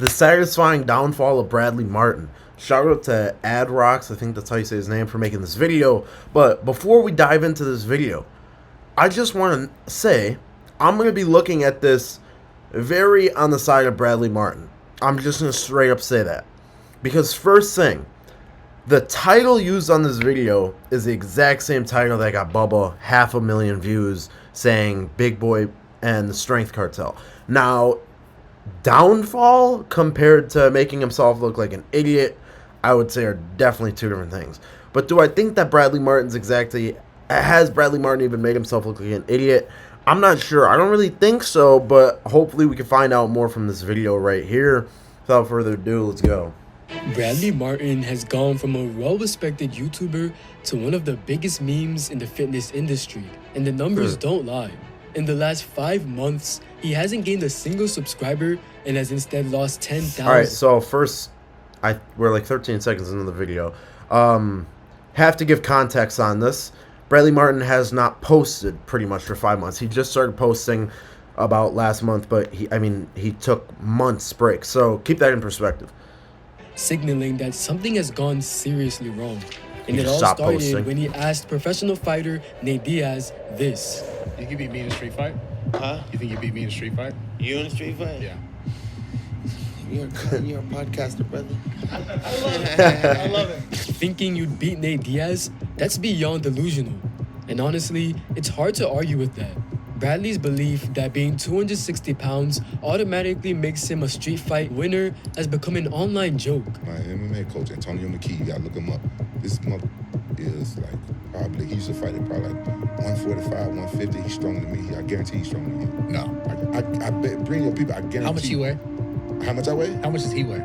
The satisfying downfall of Bradley Martyn. Shout out to AdRocks, I think that's how you say his name, for making this video. But before we dive into this video, I just want to say I'm going to be looking at this very on the side of Bradley Martyn. I'm just going to straight up say that. Because first thing, the title used on this video is the exact same title that got Bubba 500,000 views, saying Big Boy and the Strength Cartel. Now, downfall compared to making himself look like an idiot, I would say, are definitely two different things. But do I think that Bradley Martyn's has Bradley Martyn even made himself look like an idiot? I'm not sure. I don't really think so, but hopefully we can find out more from this video right here. Without further ado, let's go. Bradley Martyn has gone from a well-respected YouTuber to one of the biggest memes in the fitness industry, and the numbers don't lie. In the last 5 months, he hasn't gained a single subscriber and has instead lost 10,000. Alright, so first, we're like 13 seconds into the video. Have to give context on this. Bradley Martyn has not posted pretty much for 5 months. He just started posting about last month, but he took months break. So keep that in perspective. Signaling that something has gone seriously wrong. And it all started when he asked professional fighter Nate Diaz this. You can beat me in a street fight? Huh? You think you beat me in a street fight? You in a street fight? Yeah. You're a podcaster, brother. I love it. I love it. Thinking you'd beat Nate Diaz? That's beyond delusional. And honestly, it's hard to argue with that. Bradley's belief that being 260 pounds automatically makes him a street fight winner has become an online joke. My MMA coach, Antonio McKee, you gotta look him up. This month is like probably, he used to fight at probably like 145, 150. He's stronger than me. I guarantee he's stronger than you. No. I bet, bring your people, I guarantee. How much you weigh? How much I weigh? How much does he weigh?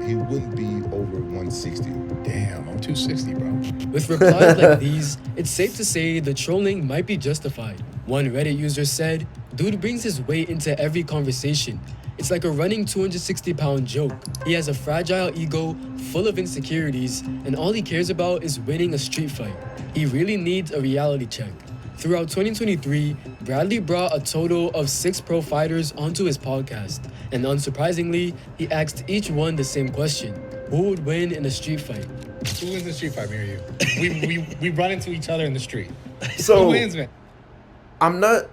He wouldn't be over 160. Damn, I'm 260, bro. With replies like these, it's safe to say the trolling might be justified. One Reddit user said, "Dude brings his weight into every conversation. It's like a running 260-pound joke. He has a fragile ego, full of insecurities, and all he cares about is winning a street fight. He really needs a reality check." Throughout 2023, Bradley brought a total of 6 pro fighters onto his podcast, and unsurprisingly, he asked each one the same question: who would win in a street fight? Who wins the street fight, me or you? We run into each other in the street. So Who wins, man? I'm not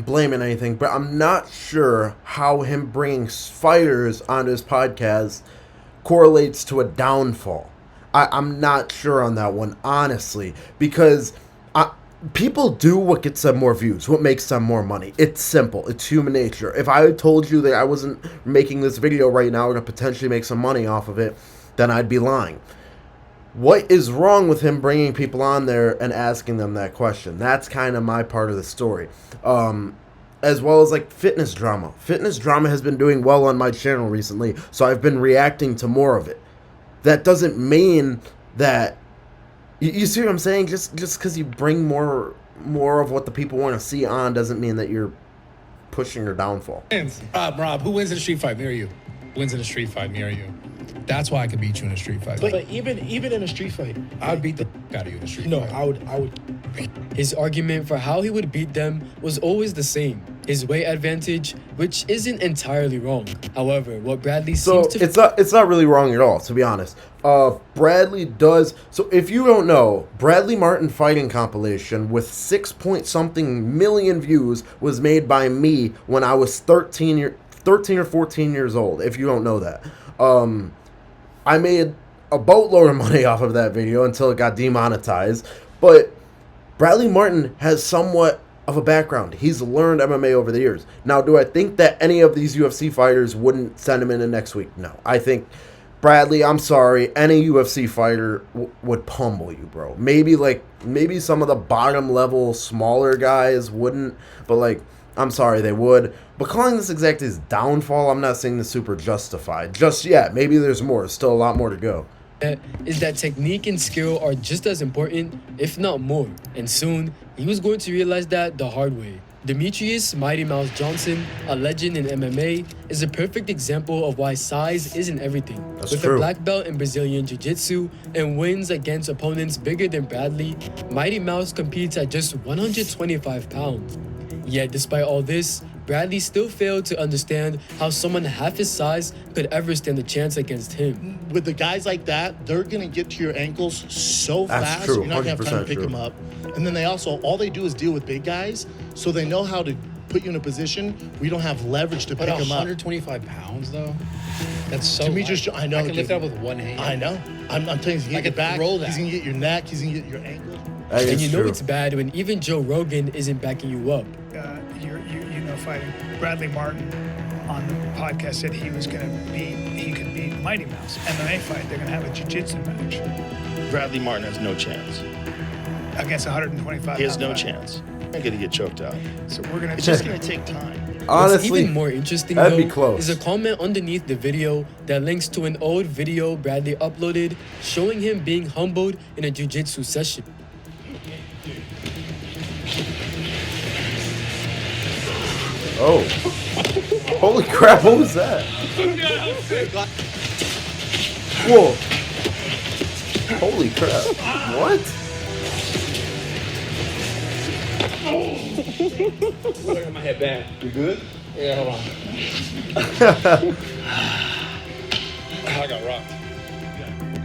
blaming anything, but I'm not sure how him bringing fighters onto his podcast correlates to a downfall. I'm not sure on that one, honestly, because people do what gets them more views, what makes them more money. It's simple. It's human nature. If I had told you that I wasn't making this video right now to potentially make some money off of it, then I'd be lying. What is wrong with him bringing people on there and asking them that question? That's kind of my part of the story. As well as like fitness drama. Fitness drama has been doing well on my channel recently, so I've been reacting to more of it. That doesn't mean that you see what I'm saying? Just because you bring more of what the people want to see on doesn't mean that you're pushing your downfall. Rob, who wins in a street fight, me or you? Who wins in a street fight, me or you? That's why I could beat you in a street fight. But even in a street fight, I'd beat the out of you in a street no, fight. I would. His argument for how he would beat them was always the same: his weight advantage, which isn't entirely wrong. However, what Bradley seems to... it's not really wrong at all, to be honest. Bradley does... So if you don't know, Bradley Martyn fighting compilation with 6-point-something million views was made by me when I was 13 or 14 years old, if you don't know that. I made a boatload of money off of that video until it got demonetized, but Bradley Martyn has somewhat of a background. He's learned MMA over the years. Now, do I think that any of these UFC fighters wouldn't send him in next week? No. I think Bradley, I'm sorry, any UFC fighter would pummel you, bro. Maybe some of the bottom level smaller guys wouldn't, but like, I'm sorry, they would. But calling this exactly his downfall, I'm not saying this super justified just yet. Maybe there's more. Still a lot more to go. Is that technique and skill are just as important, if not more. And soon, he was going to realize that the hard way. Demetrius Mighty Mouse Johnson, a legend in MMA, is a perfect example of why size isn't everything. With a black belt in Brazilian Jiu-Jitsu and wins against opponents bigger than Bradley, Mighty Mouse competes at just 125 pounds. Yet, despite all this, Bradley still failed to understand how someone half his size could ever stand a chance against him. With the guys like that, they're gonna get to your ankles so That's fast. true, You're not gonna have time to 100% pick true. them up. And then they also, all they do is deal with big guys, so they know how to put you in a position where you don't have leverage to But pick them up. 125 pounds, though? That's so To me, light. just I know. I can lift dude. it up with one hand. I know. I'm telling you, he's gonna I get could your back. throw that. He's gonna get your neck. He's gonna get your ankle. That And is you know true. it's bad when even Joe Rogan isn't backing you up. You know, fighting Bradley Martyn on the podcast said he could beat Mighty Mouse. MMA fight, they're gonna have a jiu-jitsu match Bradley Martyn has no chance. against 125. He has no pound fighter. chance. He's gonna get choked out. So we're gonna It's just gonna take time. What's Honestly, even more interesting that'd though be close. is a comment underneath the video that links to an old video Bradley uploaded showing him being humbled in a jiu-jitsu session. oh, holy crap! What was that? Whoa! Holy crap! What? My head back. You good? Yeah, hold on. I got rocked.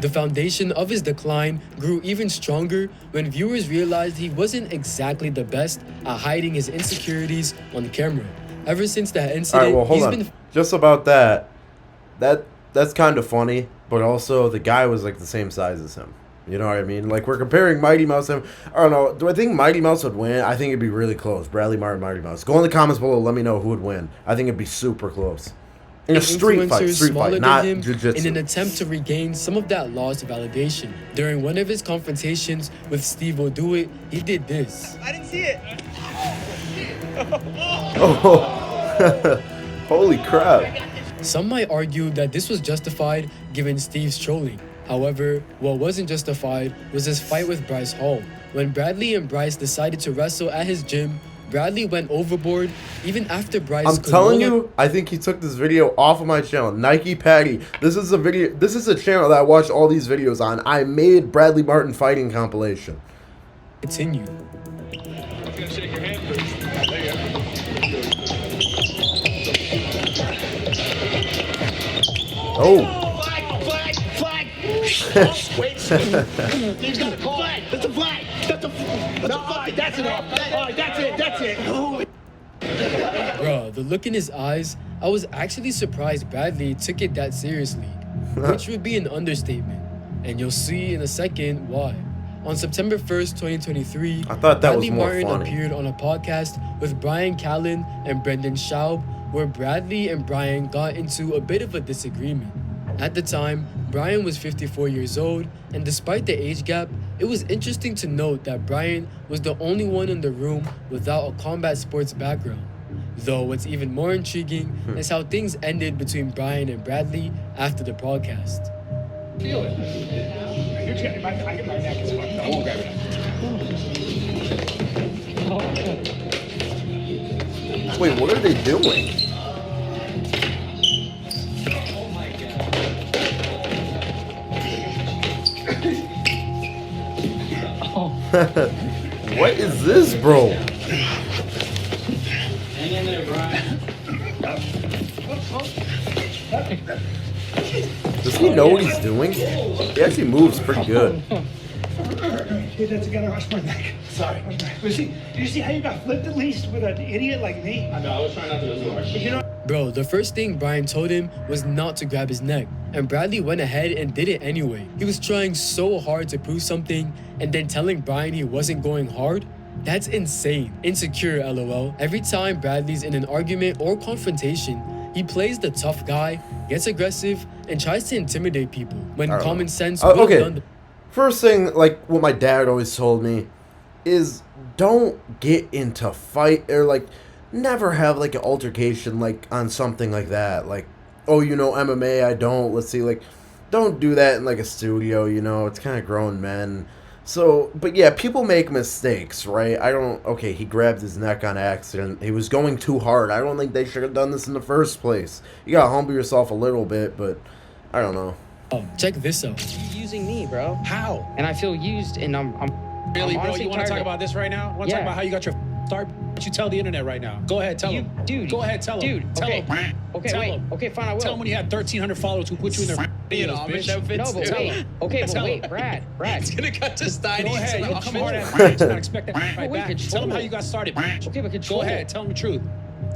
The foundation of his decline grew even stronger when viewers realized he wasn't exactly the best at hiding his insecurities on camera. Ever since that All incident, right, well, hold he's on. been Just about that. That's kind of funny, but also the guy was like the same size as him. You know what I mean? Like we're comparing Mighty Mouse and him. I don't know. Do I think Mighty Mouse would win? I think it'd be really close. Bradley Martyn, Mighty Mouse. Go in the comments below. Let me know who would win. I think it'd be super close. In a street fight, smaller not than him jiu-jitsu. in an attempt to regain some of that lost validation. During one of his confrontations with Steve O'Doit, he did this. I didn't see it. Oh, holy crap! Some might argue that this was justified given Steve's trolling. However, what wasn't justified was his fight with Bryce Hall. When Bradley and Bryce decided to wrestle at his gym, Bradley went overboard even after Bryce I'm could telling no you, I think he took this video off of my channel, Nike Patty. This is a video. This is a channel that I watch all these videos on. I made Bradley Martyn fighting compilation. continue. I'm gonna shake your hand first. There you go. Oh. Flag! Wait, he's got a flag. That's a flag. That's a flag. That's it. All right, that's it. Bruh, the look in his eyes, I was actually surprised Bradley took it that seriously, which would be an understatement. And you'll see in a second why. On September 1st, 2023, I thought that was Bradley more Martyn funny. appeared on a podcast with Brian Callen and Brendan Schaub, where Bradley and Brian got into a bit of a disagreement. At the time, Brian was 54 years old, and despite the age gap, it was interesting to note that Brian was the only one in the room without a combat sports background. Though what's even more intriguing is how things ended between Brian and Bradley after the podcast. Feel it. My neck is fucked up. I won't grab it. Wait, what are they doing? What is this, bro? Hang in there, Brian. Does he know what he's doing? He actually moves pretty good. Get that together, rush my neck. Sorry. Did you see how you got flipped at least with an idiot like me? I know, I was trying not to lose the You know, Bro, the first thing Brian told him was not to grab his neck, and Bradley went ahead and did it anyway. He was trying so hard to prove something, and then telling Brian he wasn't going hard? That's insane. Insecure, lol. Every time Bradley's in an argument or confrontation, he plays the tough guy, gets aggressive, and tries to intimidate people, when I don't common know. sense would have Okay. done the First thing, like what my dad always told me, is don't get into fight or like never have like an altercation like on something like that. Like, oh, you know, MMA, I don't. Let's see, like, don't do that in like a studio. You know, it's kind of grown men. So, but yeah, people make mistakes, right? I don't. Okay, he grabbed his neck on accident. He was going too hard. I don't think they should have done this in the first place. You gotta humble yourself a little bit, but I don't know. Check this out. You're using me, bro. How? And I feel used, and I'm Really, I'm bro? honestly You want to tired talk of- about this right now? Want to Yeah. talk about how you got your start, you tell the internet right now. Go ahead, tell him. Dude. Go ahead, tell him. Dude, Tell okay. him. Okay, Tell wait. him. Okay, fine, I will. Tell him when you had 1,300 followers who put you in their videos, bitch. No, but wait. Okay, but Tell wait, him. Brad. It's gonna cut to Steiny. Go ahead, to you'll the come office. hard at bitch. Not expect that right wait, back. control. Tell him how you got started, bitch. Okay, but control. Go ahead, tell him the truth.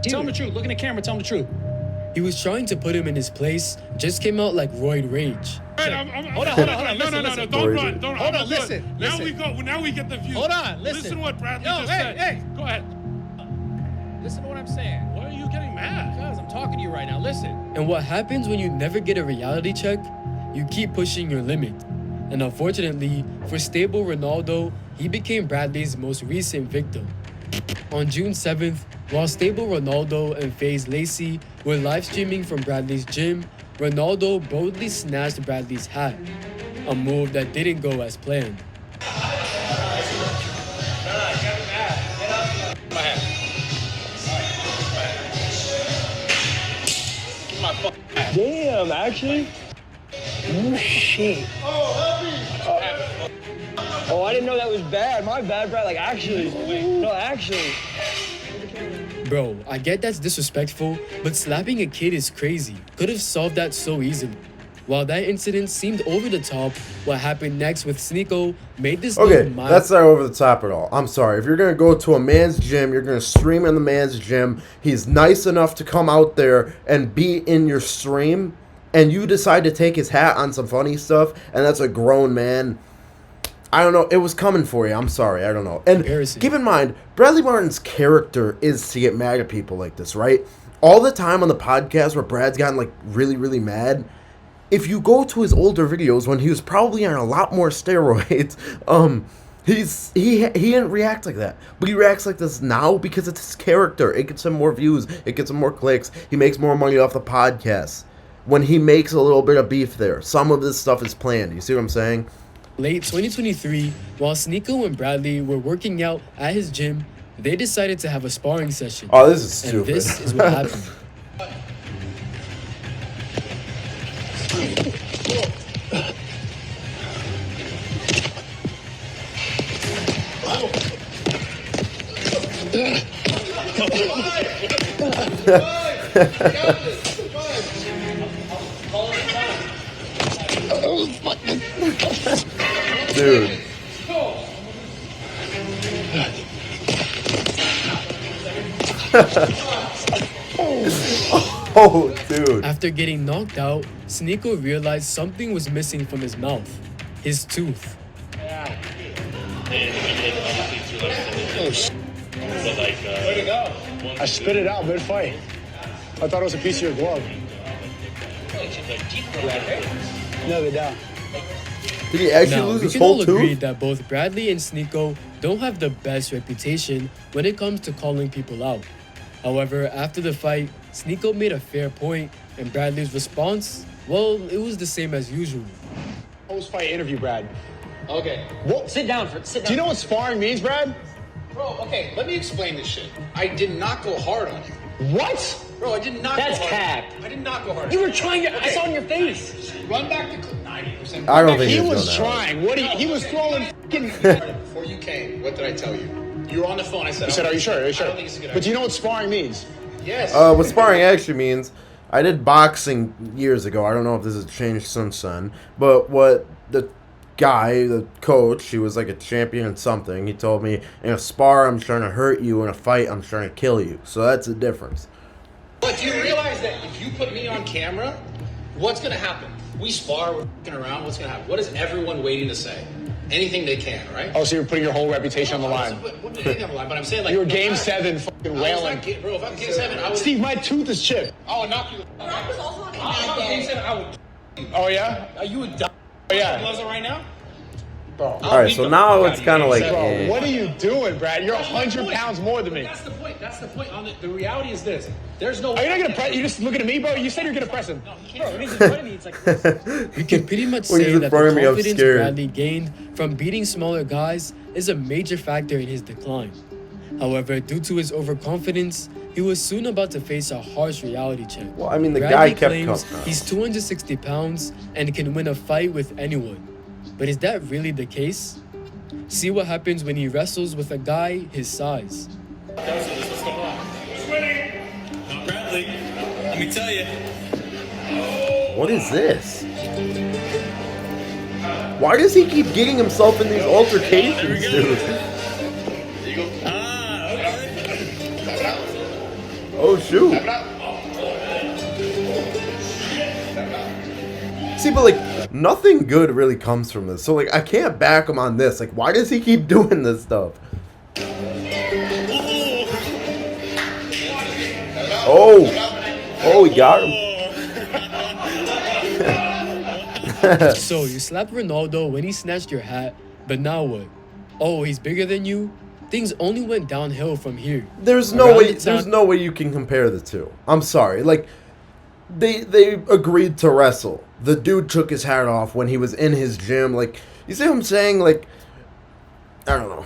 Dude. Tell him the truth. Look in the camera, tell him the truth. He was trying to put him in his place, just came out like roid rage. Hold on. Listen. Don't run. Don't Hold run. on, listen. Now we get the views. Hold on, listen. Listen to what Bradley Yo, just hey, said. hey. Go ahead. Listen to what I'm saying. Why are you getting mad? Because I'm talking to you right now. Listen. And what happens when you never get a reality check? You keep pushing your limit. And unfortunately, for stable Ronaldo, he became Bradley's most recent victim. On June 7th, while stable Ronaldo and FaZe Lacey were live streaming from Bradley's gym, Ronaldo boldly snatched Bradley's hat, a move that didn't go as planned. Damn, actually? Oh, shit. Oh, I didn't know that was bad. My bad, Brad. Like, actually. No, actually. Bro, I get that's disrespectful, but slapping a kid is crazy. Could have solved that so easily. While that incident seemed over the top, what happened next with Sneeko made this Okay, look mild. that's not over the top at all. I'm sorry. If you're going to go to a man's gym, you're going to stream in the man's gym. He's nice enough to come out there and be in your stream, and you decide to take his hat on some funny stuff, and that's a grown man. I don't know. It was coming for you. I'm sorry. I don't know. And Embarrassing. keep in mind, Bradley Martyn's character is to get mad at people like this, right? All the time on the podcast where Brad's gotten, like, really, really mad, if you go to his older videos when he was probably on a lot more steroids, he didn't react like that. But he reacts like this now because it's his character. It gets him more views. It gets him more clicks. He makes more money off the podcast. When he makes a little bit of beef there, some of this stuff is planned. You see what I'm saying? Late 2023, while Sneeko and Bradley were working out at his gym, they decided to have a sparring session. Oh, this is stupid. And this is what happened. Dude. Oh, dude. After getting knocked out, Sneeko realized something was missing from his mouth. His tooth. I spit it out mid-fight. I thought it was a piece of your glove. No, they don't. Did he actually Now, lose we his can all whole agree tooth? that both Bradley and Sneeko don't have the best reputation when it comes to calling people out. However, after the fight, Sneeko made a fair point, and Bradley's response, well, it was the same as usual. Post-fight interview, Brad. Okay. What? Sit down. Sit down. Do you know what sparring means, Brad? Bro, okay, let me explain this shit. I did not go hard on you. What? Bro, I did not That's go hard. cap. I did not go hard. You were trying to. I saw in your face. Run back to 90%. I don't think He he's was doing that. trying. What? He was throwing fucking... Before you came, what did I tell you? You were on the phone. I said, You said, are you sure? Are you I sure? don't think it's a good But do idea. you know what sparring means? Yes. What sparring actually means, I did boxing years ago. I don't know if this has changed since then. But what the guy, the coach, he was like a champion in something. He told me, in a spar, I'm trying to hurt you. In a fight, I'm trying to kill you. So that's the difference. But do you realize that if you put me on camera, what's going to happen? We spar, we're f***ing around, what's going to happen? What is everyone waiting to say? Anything they can, right? Oh, so you're putting your whole reputation on the line. What did anything on the line? But I'm saying, like... You were no game matter. 7 fucking I was wailing. not bro, if I'm game 7, I would... Steve, my tooth is chipped. I would knock you... I was also on a If I'm bad game day. 7, I would... Oh, yeah? Are you a dumb... Oh, yeah. Gloves on right now? Bro, All right, so now it's kind of like... bro, eh. what are you doing, Brad? You're 100 pounds more than me. That's the point. That's the point. The reality is this. There's no... Are you not going to press? You just looking at me, bro? You said you're going to press him. Bro, when he's in front of me, it's like this. We can pretty much When he's say in that front the of me, I'm confidence scared. Bradley gained from beating smaller guys is a major factor in his decline. However, due to his overconfidence, he was soon about to face a harsh reality check. Well, I mean, the Bradley guy kept claims coming. he's 260 pounds and can win a fight with anyone. But is that really the case? See what happens when he wrestles with a guy his size. What's going on? Who's winning? Not Bradley. Let me tell you. What is this? Why does he keep getting himself in these altercations, dude? Oh, shoot. See, but like, nothing good really comes from this. So, like, I can't back him on this. Like, why does he keep doing this stuff? Oh, he got him. So, you slapped Ronaldo when he snatched your hat, but now what? Oh, he's bigger than you? Things only went downhill from here. There's no way you can compare the two. I'm sorry. Like, they agreed to wrestle. The dude took his hat off when he was in his gym. Like, you see what I'm saying? Like, I don't know.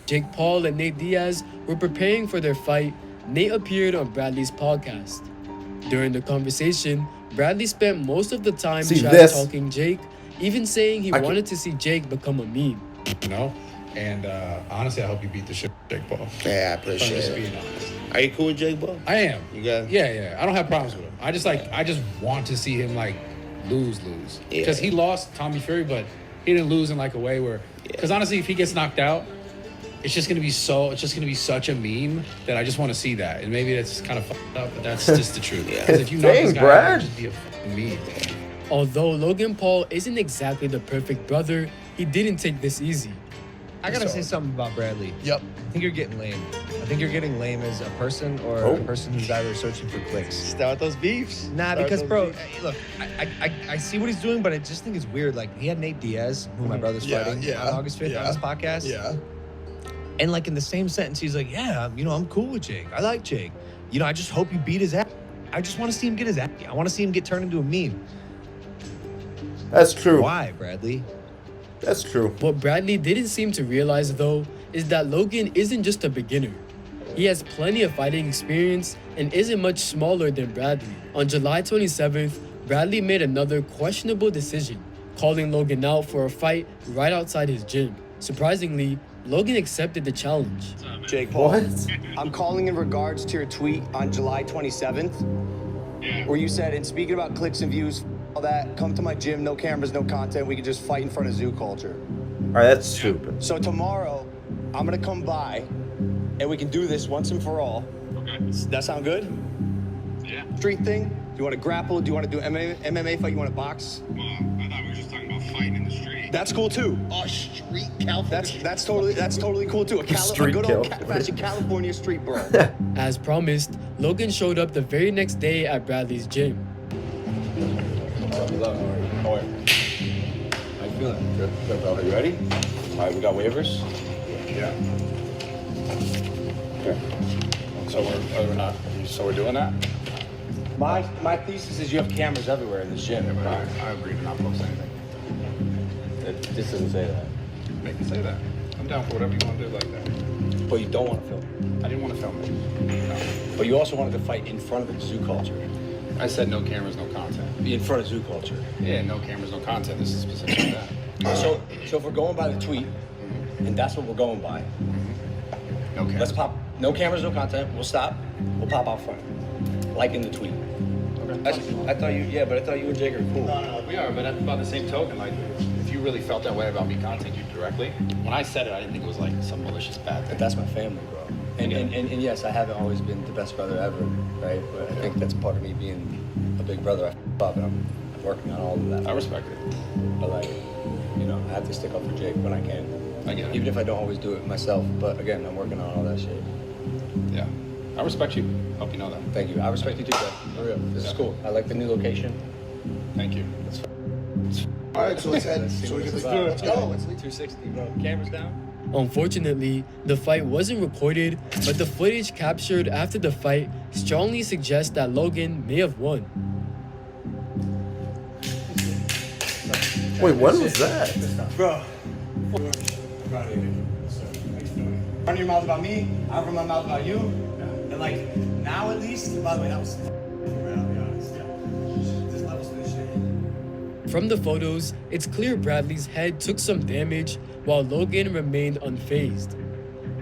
Jake Paul and Nate Diaz were preparing for their fight. Nate appeared on Bradley's podcast. During the conversation, Bradley spent most of the time talking Jake, even saying he wanted to see Jake become a meme. You know? And honestly, I hope you beat the shit out of Jake Paul. Yeah, I appreciate it. Are you cool with Jake Paul? I am. You got? Yeah. I don't have problems with him. I just want to see him like lose. Because he lost Tommy Fury, but he didn't lose in like a way where. Because honestly, if he gets knocked out, it's just gonna be such a meme that I just want to see that. And maybe that's kind of fucked up, but that's just the truth. Because if you knock this guy out, it'd just be a fucking meme. Although Logan Paul isn't exactly the perfect brother, he didn't take this easy. I gotta say something about Bradley. Yep. I think you're getting lame. I think you're getting lame as a person or a person who's either searching for clicks. Start those beefs. Nah, because bro, look, I see what he's doing, but I just think it's weird. Like he had Nate Diaz, who my brother's fighting on August 5th on his podcast. Yeah. And like in the same sentence, he's like, yeah, I'm cool with Jake. I like Jake. I just hope you beat his ass. I just want to see him get his ass. I want to see him get turned into a meme. That's true. Why, Bradley? That's true. What Bradley didn't seem to realize, though, is that Logan isn't just a beginner. He has plenty of fighting experience and isn't much smaller than Bradley. On July 27th, Bradley made another questionable decision, calling Logan out for a fight right outside his gym. Surprisingly, Logan accepted the challenge. Jake Paul, What? I'm calling in regards to your tweet on July 27th, where you said, and speaking about clicks and views, all that, come to my gym, no cameras, no content, we can just fight in front of zoo culture. All right, that's stupid. So tomorrow, I'm gonna come by, and we can do this once and for all. Okay. Does that sound good? Yeah. Street thing? Do you want to grapple? Do you want to do MMA fight? You want to box? Well, I thought we were just talking about fighting in the street. That's cool too. Oh, street California. That's totally cool too. A Street good old California. California street bro. As promised, Logan showed up the very next day at Bradley's gym. How are you feeling? Good, bro. Are you ready? All right, we got waivers. Yeah. Okay. So we're doing that? My thesis is you have cameras everywhere in this gym. Yeah, but I agree to not post anything. This doesn't say that. Make it say that. I'm down for whatever you want to do like that. But you don't want to film. I didn't want to film it. No. But you also wanted to fight in front of the zoo culture. I said no cameras, no content. Be in front of zoo culture. Yeah, no cameras, no content. This is specifically that. So if we're going by the tweet, and that's what we're going by, No cameras. let's pop. No cameras, no content. We'll stop. We'll pop out front, like in the tweet. I thought you and Jake are cool. No, we are, but by the same token, like, if you really felt that way about me contacting you directly, when I said it, I didn't think it was like some malicious bad thing. But that's my family, bro. And yes, I haven't always been the best brother ever, right? But I think that's part of me being a big brother. I f*** up, and I'm working on all of that. I respect it. But like, I have to stick up for Jake when I can. I get it. Even if I don't always do it myself. But again, I'm working on all that shit. Yeah. I respect you. Hope you know that. Thank you. I respect you too, bro. For real. This is cool. I like the new location. Thank you. All right, so let's head. So we get this. Let's go. Let's leave. 260, bro. Cameras down. Unfortunately, the fight wasn't recorded, but the footage captured after the fight strongly suggests that Logan may have won. Wait, when was that? Bro. Run your mouth about me, I run my mouth about you. And like, now at least, by the way, that was I'll be honest. This level's this shit. From the photos, it's clear Bradley's head took some damage while Logan remained unfazed.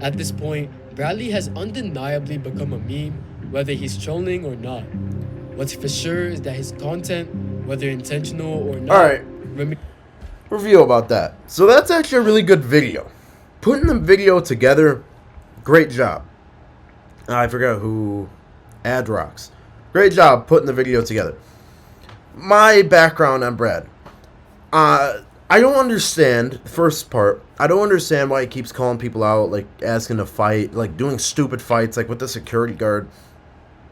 At this point, Bradley has undeniably become a meme, whether he's trolling or not. What's for sure is that his content, whether intentional or not, Alright, review about that. So that's actually a really good video. Putting the video together, great job. I forgot who, Adrocks. Great job putting the video together. My background on Brad. I don't understand, first part, I don't understand why he keeps calling people out, like asking to fight, like doing stupid fights, like with the security guard.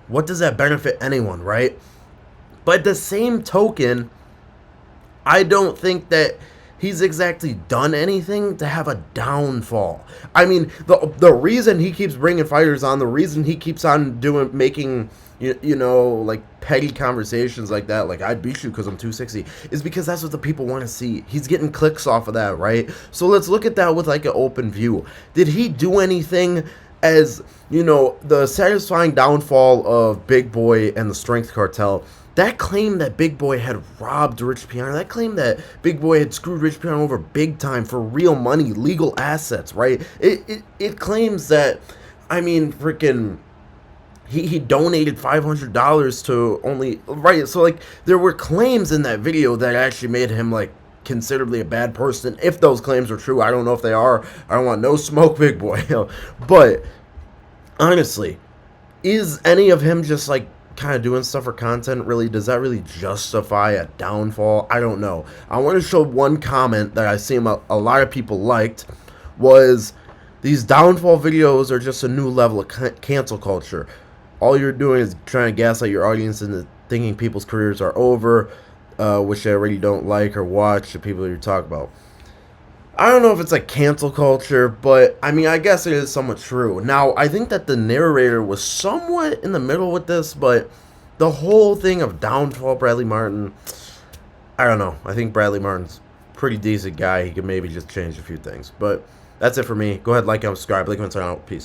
What does that benefit anyone, right? But at the same token, I don't think that he's exactly done anything to have a downfall. I mean, the reason he keeps bringing fighters on, the reason he keeps on making, you know, like petty conversations like that, like I'd beat you because I'm 260, is because that's what the people want to see. He's getting clicks off of that, right? So let's look at that with like an open view. Did he do anything as, you know, the satisfying downfall of Big Boy and the Strength Cartel? That claim that Big Boy had robbed Rich Piana, that claim that Big Boy had screwed Rich Piana over big time for real money, legal assets, right? It claims that, I mean, freaking, he donated $500 to only, right? So, like, there were claims in that video that actually made him, like, considerably a bad person. If those claims are true, I don't know if they are. I don't want no smoke, Big Boy. But, honestly, is any of him just, like, kind of doing stuff for content? Really, does that really justify a downfall? I don't know. I want to show one comment that I seen a lot of people liked, was these downfall videos are just a new level of cancel culture. All you're doing is trying to gaslight your audience into thinking people's careers are over, which they already don't like or watch, the people you talk about. I don't know if it's like cancel culture, but I mean, I guess it is somewhat true. Now, I think that the narrator was somewhat in the middle with this, but the whole thing of downfall Bradley Martyn, I don't know. I think Bradley Martin's a pretty decent guy. He could maybe just change a few things. But that's it for me. Go ahead, like and subscribe. Blakewendt1 out. Peace.